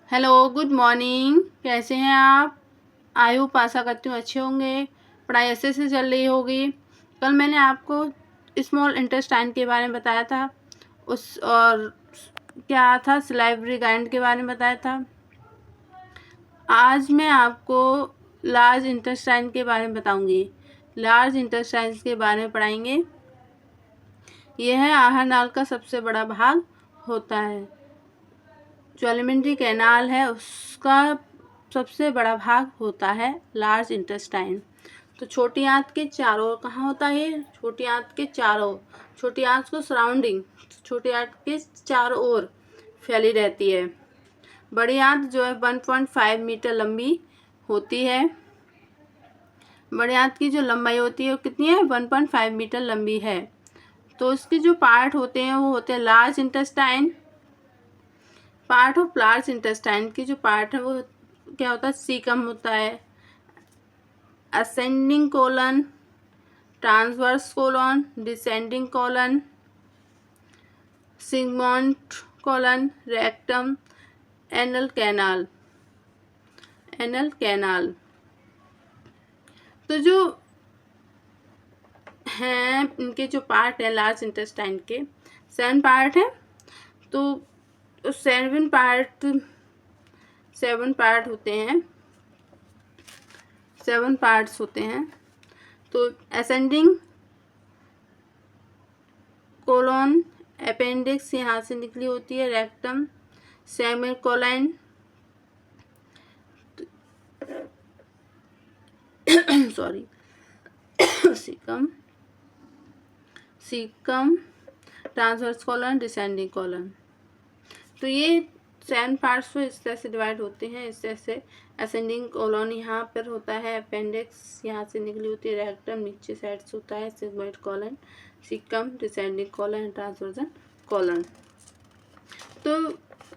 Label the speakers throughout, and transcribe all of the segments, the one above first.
Speaker 1: Hello, good morning. कैसे हैं आप? आई होप आशा करती हूँ अच्छे होंगे। पढ़ाई अच्छे से चल रही होगी। कल मैंने आपको स्मॉल इंटेस्टाइन के बारे में बताया था और क्या था, सिलाइवरी ग्लैंड के बारे में बताया था। आज मैं आपको लार्ज इंटेस्टाइन के बारे में बताऊंगी। लार्ज इंटेस्टाइन के बारे में पढ़ाएंगे। यह आहार नाल का सबसे बड़ा भाग होता है। जो एलिमेंट्री कैनाल है उसका सबसे बड़ा भाग होता है लार्ज इंटेस्टाइन। तो छोटी आंत के चारों ओर कहाँ होता है? छोटी आंत के चारों, छोटी आंत को सराउंडिंग, छोटी आंत के चारों ओर फैली रहती है। बड़ी आंत जो है 1.5 मीटर लंबी होती है। बड़ी आंत की जो लंबाई होती है वो कितनी है? 1.5 मीटर लंबी है। तो उसके जो पार्ट होते हैं वो होते हैं large intestine. Part of large intestine की जो पार्ट है वो क्या होता है? सीकम होता है, ascending colon, transverse colon, descending colon, sigmoid colon, rectum, anal canal. Anal canal तो जो हैं इनके जो पार्ट है लार्ज इंटेस्टाइन के 7 पार्ट है। तो 7 पार्ट होते हैं, 7 पार्ट्स होते हैं। तो असेंडिंग कोलन, अपेंडिक्स यहाँ से निकली होती है, rectum, segment कोलाइन sorry caecum, transverse colon, descending colon. तो ये 7 पार्ट्स तो इस तरह से डिवाइड होते हैं। इस तरह से असेंडिंग कॉलन यहाँ पर होता है, अपेंडिक्स यहाँ से निकली होती है, रेक्टम नीचे साइड से होता है, sigmoid colon, caecum, descending colon, transversion colon. तो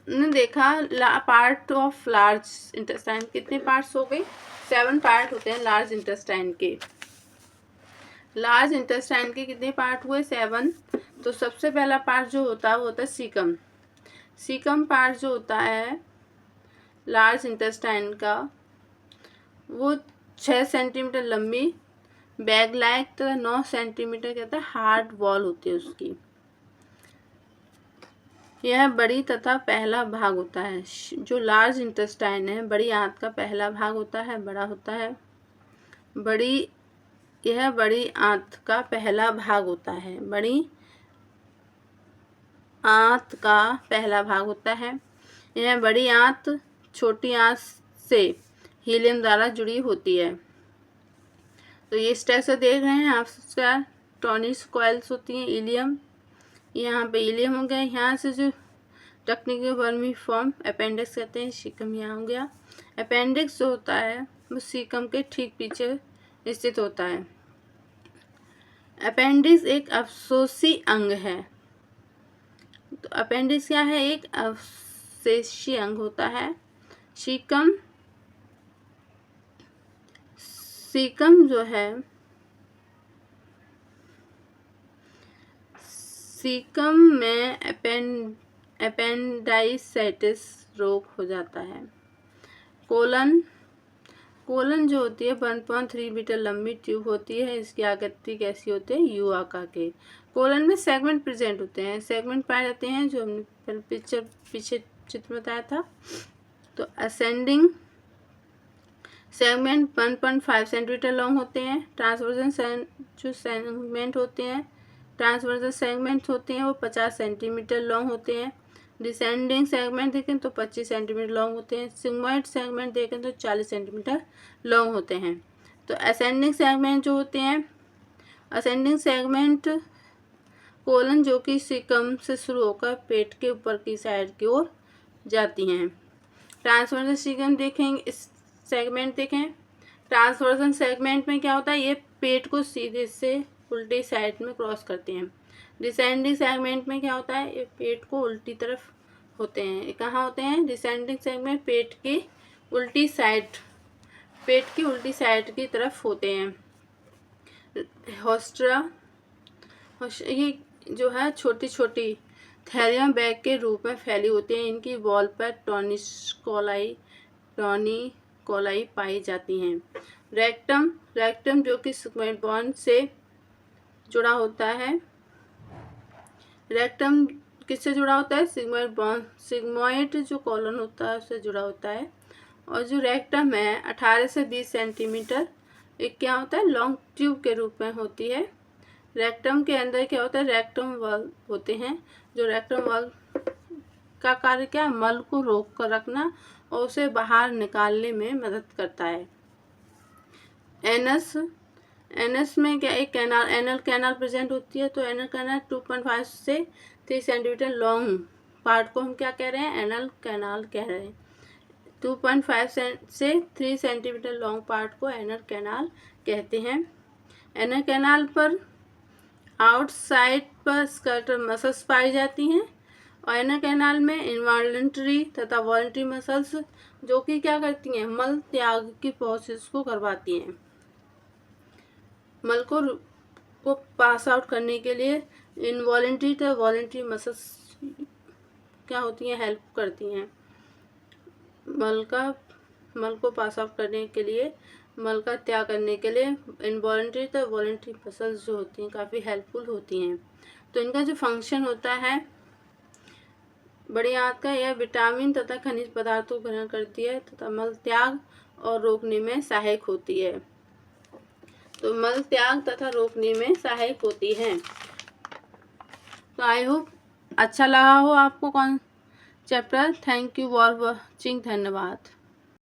Speaker 1: ने देखा पार्ट ऑफ लार्ज इंटेस्टाइन कितने पार्ट्स हो गए? 7 पार्ट होते हैं लार्ज इंटेस्टाइन के। लार्ज इंटेस्टाइन के कितने पार्ट हुए? 7। तो सबसे पहला पार्ट जो होता है वो होता है सीकम। सीकम पार्ट जो होता है लार्ज इंटेस्टाइन का वो 6 सेंटीमीटर लंबी बैग लाइक तो 9 सेंटीमीटर कहता है हार्ड वॉल होती है उसकी। यह बड़ी तथा पहला भाग होता है। जो लार्ज इंटेस्टाइन है बड़ी आंत का पहला भाग होता है, बड़ा होता है। यह बड़ी आंत का पहला भाग होता है, बड़ी आंत का पहला भाग होता है। यह बड़ी आंत छोटी आंत से हीलियम द्वारा जुड़ी होती है। तो ये इस तरह से देख रहे हैं आप, टॉनिस कॉइल्स होती हैं, इलियम, यहाँ पे इलियम हो गया। यहाँ से जो टेक्निकल वर्मी फॉर्म अपेंडिक्स कहते हैं, सीकम यहाँ हो गया। अपेंडिक्स जो होता है वो सीकम के ठीक पीछे स्थित होता है। अपेंडिक्स एक अवशोषी अंग है। तो अपेंडिक्स क्या है? एक अवशेषी अंग होता है। सीकम जो है, सीकम में अपेंडाइसाइटिस रोग हो जाता है। कोलन जो होती है 1.3 मीटर लंबी ट्यूब होती है। इसकी आकृति कैसी होती है? यू आकार के। कोलन में सेगमेंट प्रेजेंट होते हैं, सेगमेंट पाए जाते हैं जो हमने पीछे चित्र बताया था। तो असेंडिंग सेगमेंट 1.5 सेंटीमीटर लॉन्ग होते हैं। ट्रांसवर्जन जो सेगमेंट होते हैं, ट्रांसवर्जन सेगमेंट होते हैं वो 50 सेंटीमीटर लॉन्ग होते हैं। डिसेंडिंग सेगमेंट देखें तो 25 सेंटीमीटर लॉन्ग होते हैं। सिग्मोइड सेगमेंट देखें तो 40 सेंटीमीटर लॉन्ग होते हैं। तो असेंडिंग सेगमेंट जो होते हैं, असेंडिंग सेगमेंट कोलन जो कि सीकम से शुरू होकर पेट के ऊपर की साइड की ओर जाती हैं। ट्रांसवर्जन सीकम देखेंगे, इस सेगमेंट देखें। ट्रांसवर्जन सेगमेंट में क्या होता है? ये पेट को सीधे से उल्टी साइड में क्रॉस करते हैं। डिसेंडिंग सेगमेंट में क्या होता है? ये पेट को उल्टी तरफ होते हैं। ये कहाँ होते हैं? डिसेंडिंग सेगमेंट पेट की उल्टी साइड की तरफ होते हैं। ये जो है छोटी छोटी थैलियाँ बैग के रूप में फैली होती हैं। इनकी वॉल पर टॉनिकोलाई पाई जाती हैं। रेक्टम जो कि सिग्मोइड बॉन्ड से जुड़ा होता है। रेक्टम किससे जुड़ा होता है? सिग्मोइड बॉन्ड, सिग्मोइड जो कॉलन होता है उससे जुड़ा होता है। और जो रेक्टम है 18 से 20 सेंटीमीटर एक क्या होता है? लॉन्ग ट्यूब के रूप में होती है। रेक्टम के अंदर क्या होता है? रेक्टम वाल्व होते हैं। जो रेक्टम वाल्व का कार्य क्या है? मल को रोक कर रखना और उसे बाहर निकालने में मदद करता है। एनस में क्या एक एनल कैनाल प्रेजेंट होती है। तो एनल कैनाल 2.5 से 3 सेंटीमीटर लॉन्ग पार्ट को हम क्या कह रहे हैं? एनल कैनाल कह रहे हैं। 2.5 से 3 सेंटीमीटर लॉन्ग पार्ट को एनल कैनाल कहते हैं। एनल कैनाल पर आउटसाइड पर स्कर्टर मसल्स पाई जाती हैं। और एनल कैनाल में इनवॉल्यूंटरी तथा वॉलंटरी मसल्स जो कि क्या करती हैं? मल त्याग की प्रोसेस को करवाती हैं। मल को पास आउट करने के लिए इनवॉलंटरी तथा वॉलंटरी मसल्स क्या होती हैं? हेल्प करती हैं। मल को पास आउट करने के लिए, मल का त्याग करने के लिए इनवॉलंटरी तथा वॉलंटरी मसल्स जो होती हैं काफ़ी हेल्पफुल होती हैं। तो इनका जो फंक्शन होता है बड़ी आंत का, यह विटामिन तथा खनिज पदार्थों को ग्रहण करती है तथा मल त्याग और रोकने में सहायक होती है। तो मल त्याग तथा रोकने में सहायक होती है। तो आई होप अच्छा लगा हो आपको कौन chapter. Thank you for watching. धन्यवाद।